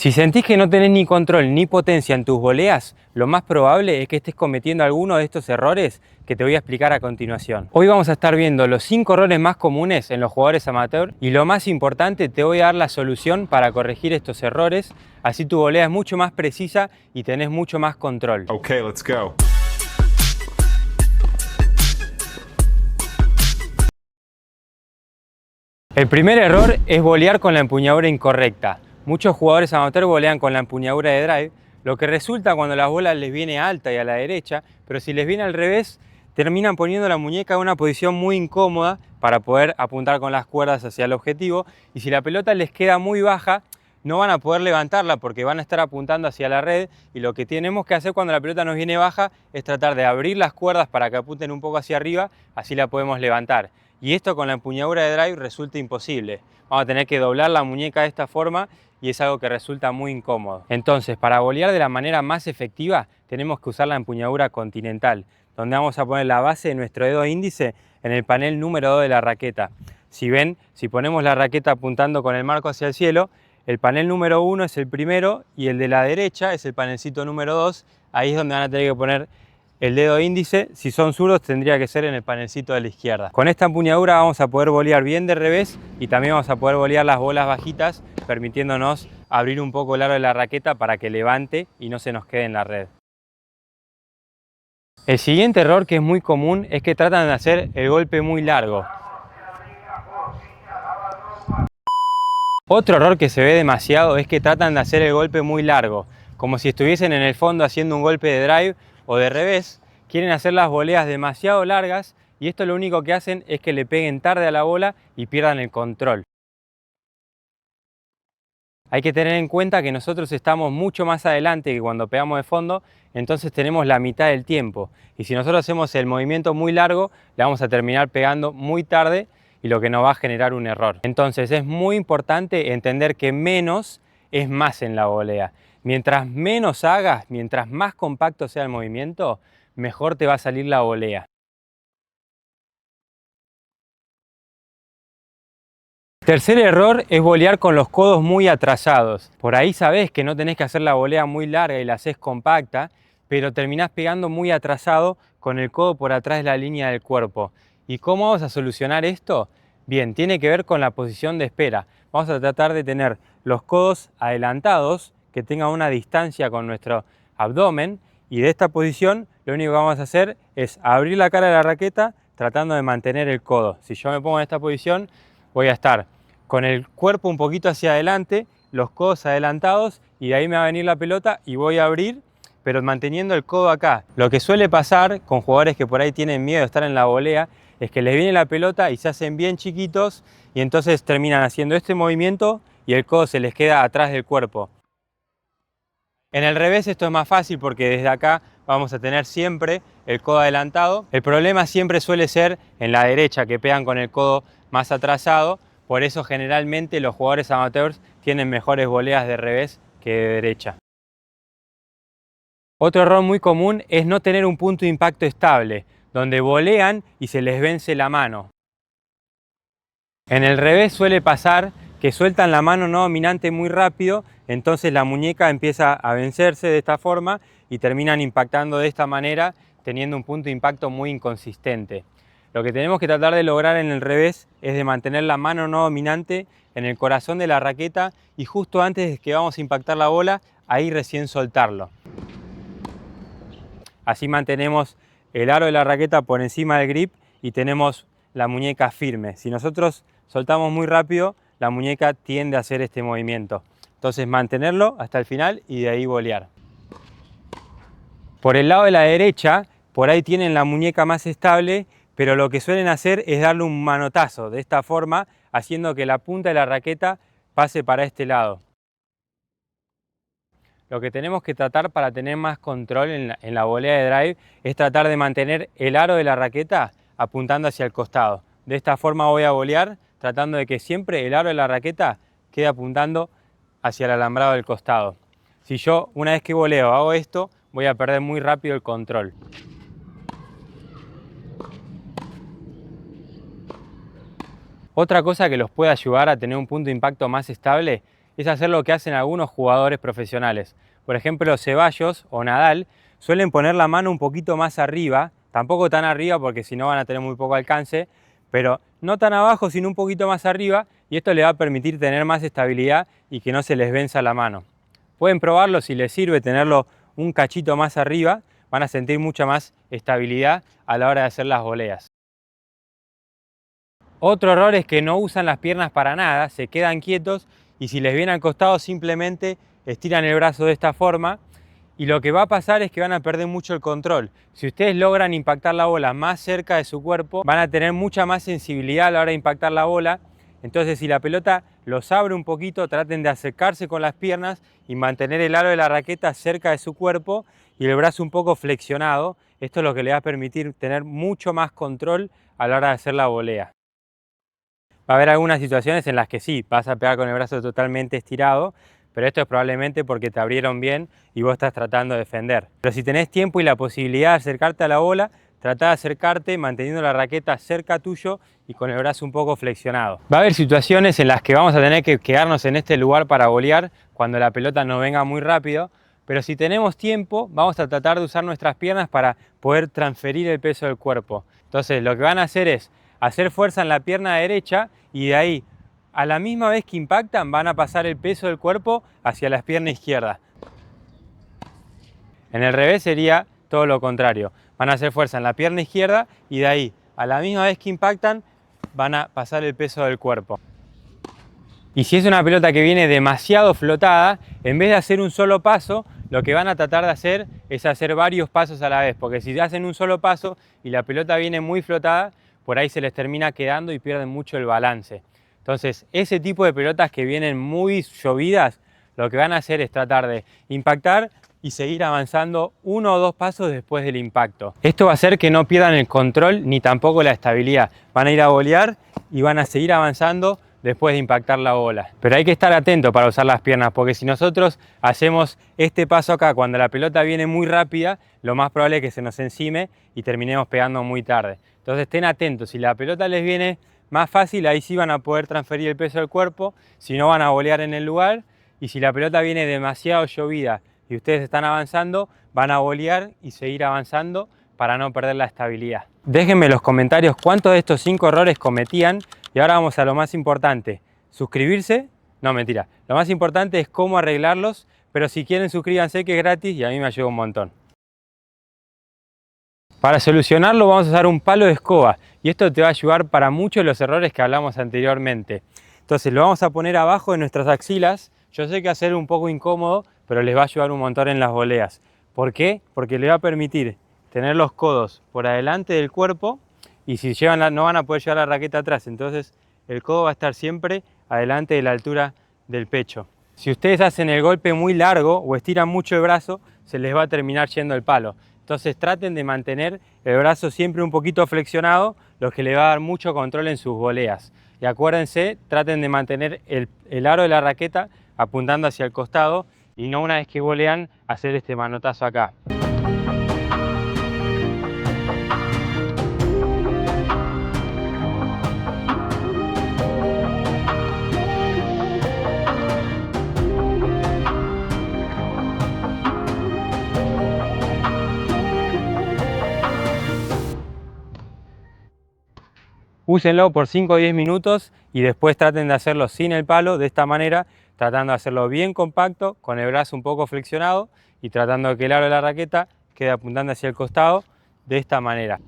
Si sentís que no tenés ni control ni potencia en tus voleas, lo más probable es que estés cometiendo alguno de estos errores que te voy a explicar a continuación. Hoy vamos a estar viendo los 5 errores más comunes en los jugadores amateur y lo más importante, te voy a dar la solución para corregir estos errores, así tu volea es mucho más precisa y tenés mucho más control. Okay, let's go. El primer error es volear con la empuñadura incorrecta. Muchos jugadores amateur volean con la empuñadura de drive, lo que resulta cuando la bola les viene alta y a la derecha, pero si les viene al revés, terminan poniendo la muñeca en una posición muy incómoda para poder apuntar con las cuerdas hacia el objetivo, y si la pelota les queda muy baja, no van a poder levantarla porque van a estar apuntando hacia la red, y lo que tenemos que hacer cuando la pelota nos viene baja es tratar de abrir las cuerdas para que apunten un poco hacia arriba, así la podemos levantar. Y esto con la empuñadura de drive resulta imposible. Vamos a tener que doblar la muñeca de esta forma y es algo que resulta muy incómodo. Entonces, para volear de la manera más efectiva, tenemos que usar la empuñadura continental, donde vamos a poner la base de nuestro dedo índice en el panel número 2 de la raqueta. Si ven, si ponemos la raqueta apuntando con el marco hacia el cielo, el panel número 1 es el primero y el de la derecha es el panelcito número 2. Ahí es donde van a tener que poner el dedo índice. Si son zurdos tendría que ser en el panelcito de la izquierda. Con esta empuñadura vamos a poder volear bien de revés y también vamos a poder volear las bolas bajitas, permitiéndonos abrir un poco el aro de la raqueta para que levante y no se nos quede en la red. El siguiente error que es muy común es que tratan de hacer el golpe muy largo. Otro error que se ve demasiado es que tratan de hacer el golpe muy largo, como si estuviesen en el fondo haciendo un golpe de drive o de revés. Quieren hacer las voleas demasiado largas y esto lo único que hacen es que le peguen tarde a la bola y pierdan el control. Hay que tener en cuenta que nosotros estamos mucho más adelante que cuando pegamos de fondo, entonces tenemos la mitad del tiempo. Y si nosotros hacemos el movimiento muy largo, le vamos a terminar pegando muy tarde y lo que nos va a generar un error. Entonces es muy importante entender que menos es más en la volea. Mientras menos hagas, mientras más compacto sea el movimiento, mejor te va a salir la volea. Tercer error es volear con los codos muy atrasados. Por ahí sabés que no tenés que hacer la volea muy larga y la haces compacta, pero terminás pegando muy atrasado con el codo por atrás de la línea del cuerpo. ¿Y cómo vamos a solucionar esto? Bien, tiene que ver con la posición de espera. Vamos a tratar de tener los codos adelantados, que tengan una distancia con nuestro abdomen, y de esta posición lo único que vamos a hacer es abrir la cara de la raqueta tratando de mantener el codo. Si yo me pongo en esta posición, voy a estar con el cuerpo un poquito hacia adelante, los codos adelantados, y de ahí me va a venir la pelota y voy a abrir, pero manteniendo el codo acá. Lo que suele pasar con jugadores que por ahí tienen miedo de estar en la volea es que les viene la pelota y se hacen bien chiquitos y entonces terminan haciendo este movimiento y el codo se les queda atrás del cuerpo. En el revés esto es más fácil porque desde acá vamos a tener siempre el codo adelantado. El problema siempre suele ser en la derecha, que pegan con el codo más atrasado. Por eso generalmente los jugadores amateurs tienen mejores voleas de revés que de derecha. Otro error muy común es no tener un punto de impacto estable, donde volean y se les vence la mano. En el revés suele pasar que sueltan la mano no dominante muy rápido, entonces la muñeca empieza a vencerse de esta forma y terminan impactando de esta manera, teniendo un punto de impacto muy inconsistente. Lo que tenemos que tratar de lograr en el revés es de mantener la mano no dominante en el corazón de la raqueta y justo antes de que vamos a impactar la bola, ahí recién soltarlo. Así mantenemos el aro de la raqueta por encima del grip y tenemos la muñeca firme. Si nosotros soltamos muy rápido, la muñeca tiende a hacer este movimiento. Entonces mantenerlo hasta el final y de ahí volear. Por el lado de la derecha, por ahí tienen la muñeca más estable, pero lo que suelen hacer es darle un manotazo de esta forma, haciendo que la punta de la raqueta pase para este lado. Lo que tenemos que tratar para tener más control en la volea de drive es tratar de mantener el aro de la raqueta apuntando hacia el costado. De esta forma voy a volear tratando de que siempre el aro de la raqueta quede apuntando hacia el alambrado del costado. Si yo una vez que voleo hago esto, voy a perder muy rápido el control. Otra cosa que los puede ayudar a tener un punto de impacto más estable es hacer lo que hacen algunos jugadores profesionales. Por ejemplo, Ceballos o Nadal suelen poner la mano un poquito más arriba, tampoco tan arriba porque si no van a tener muy poco alcance, pero no tan abajo sino un poquito más arriba, y esto les va a permitir tener más estabilidad y que no se les venza la mano. Pueden probarlo si les sirve tenerlo un cachito más arriba, van a sentir mucha más estabilidad a la hora de hacer las voleas. Otro error es que no usan las piernas para nada, se quedan quietos y si les viene al costado simplemente estiran el brazo de esta forma, y lo que va a pasar es que van a perder mucho el control. Si ustedes logran impactar la bola más cerca de su cuerpo, van a tener mucha más sensibilidad a la hora de impactar la bola. Entonces, si la pelota los abre un poquito, traten de acercarse con las piernas y mantener el aro de la raqueta cerca de su cuerpo y el brazo un poco flexionado. Esto es lo que les va a permitir tener mucho más control a la hora de hacer la volea. Va a haber algunas situaciones en las que sí, vas a pegar con el brazo totalmente estirado, pero esto es probablemente porque te abrieron bien y vos estás tratando de defender. Pero si tenés tiempo y la posibilidad de acercarte a la bola, trata de acercarte manteniendo la raqueta cerca tuyo y con el brazo un poco flexionado. Va a haber situaciones en las que vamos a tener que quedarnos en este lugar para volear cuando la pelota no venga muy rápido, pero si tenemos tiempo vamos a tratar de usar nuestras piernas para poder transferir el peso del cuerpo. Entonces lo que van a hacer es hacer fuerza en la pierna derecha y de ahí a la misma vez que impactan van a pasar el peso del cuerpo hacia la pierna izquierda. En el revés sería todo lo contrario. Van a hacer fuerza en la pierna izquierda y de ahí a la misma vez que impactan van a pasar el peso del cuerpo. Y si es una pelota que viene demasiado flotada, en vez de hacer un solo paso, lo que van a tratar de hacer es hacer varios pasos a la vez, porque si hacen un solo paso y la pelota viene muy flotada, por ahí se les termina quedando y pierden mucho el balance. Entonces, ese tipo de pelotas que vienen muy llovidas, lo que van a hacer es tratar de impactar y seguir avanzando 1 o 2 pasos después del impacto. Esto va a hacer que no pierdan el control ni tampoco la estabilidad. Van a ir a volear y van a seguir avanzando después de impactar la bola. Pero hay que estar atento para usar las piernas, porque si nosotros hacemos este paso acá cuando la pelota viene muy rápida, lo más probable es que se nos encime y terminemos pegando muy tarde. Entonces estén atentos, si la pelota les viene más fácil, ahí sí van a poder transferir el peso del cuerpo, si no van a volear en el lugar, y si la pelota viene demasiado llovida y ustedes están avanzando, van a volear y seguir avanzando para no perder la estabilidad. Déjenme en los comentarios cuántos de estos 5 errores cometían. Y ahora vamos a lo más importante, suscribirse, no mentira, lo más importante es cómo arreglarlos, pero si quieren suscríbanse que es gratis y a mí me ayuda un montón. Para solucionarlo vamos a usar un palo de escoba y esto te va a ayudar para muchos de los errores que hablamos anteriormente. Entonces lo vamos a poner abajo de nuestras axilas, yo sé que va a ser un poco incómodo, pero les va a ayudar un montón en las voleas. ¿Por qué? Porque les va a permitir tener los codos por adelante del cuerpo. Y si no van a poder llevar la raqueta atrás, entonces el codo va a estar siempre adelante de la altura del pecho. Si ustedes hacen el golpe muy largo o estiran mucho el brazo, se les va a terminar yendo el palo. Entonces traten de mantener el brazo siempre un poquito flexionado, lo que les va a dar mucho control en sus voleas. Y acuérdense, traten de mantener el aro de la raqueta apuntando hacia el costado y no una vez que volean hacer este manotazo acá. Úsenlo por 5 o 10 minutos y después traten de hacerlo sin el palo, de esta manera, tratando de hacerlo bien compacto, con el brazo un poco flexionado y tratando de que el aro de la raqueta quede apuntando hacia el costado de esta manera.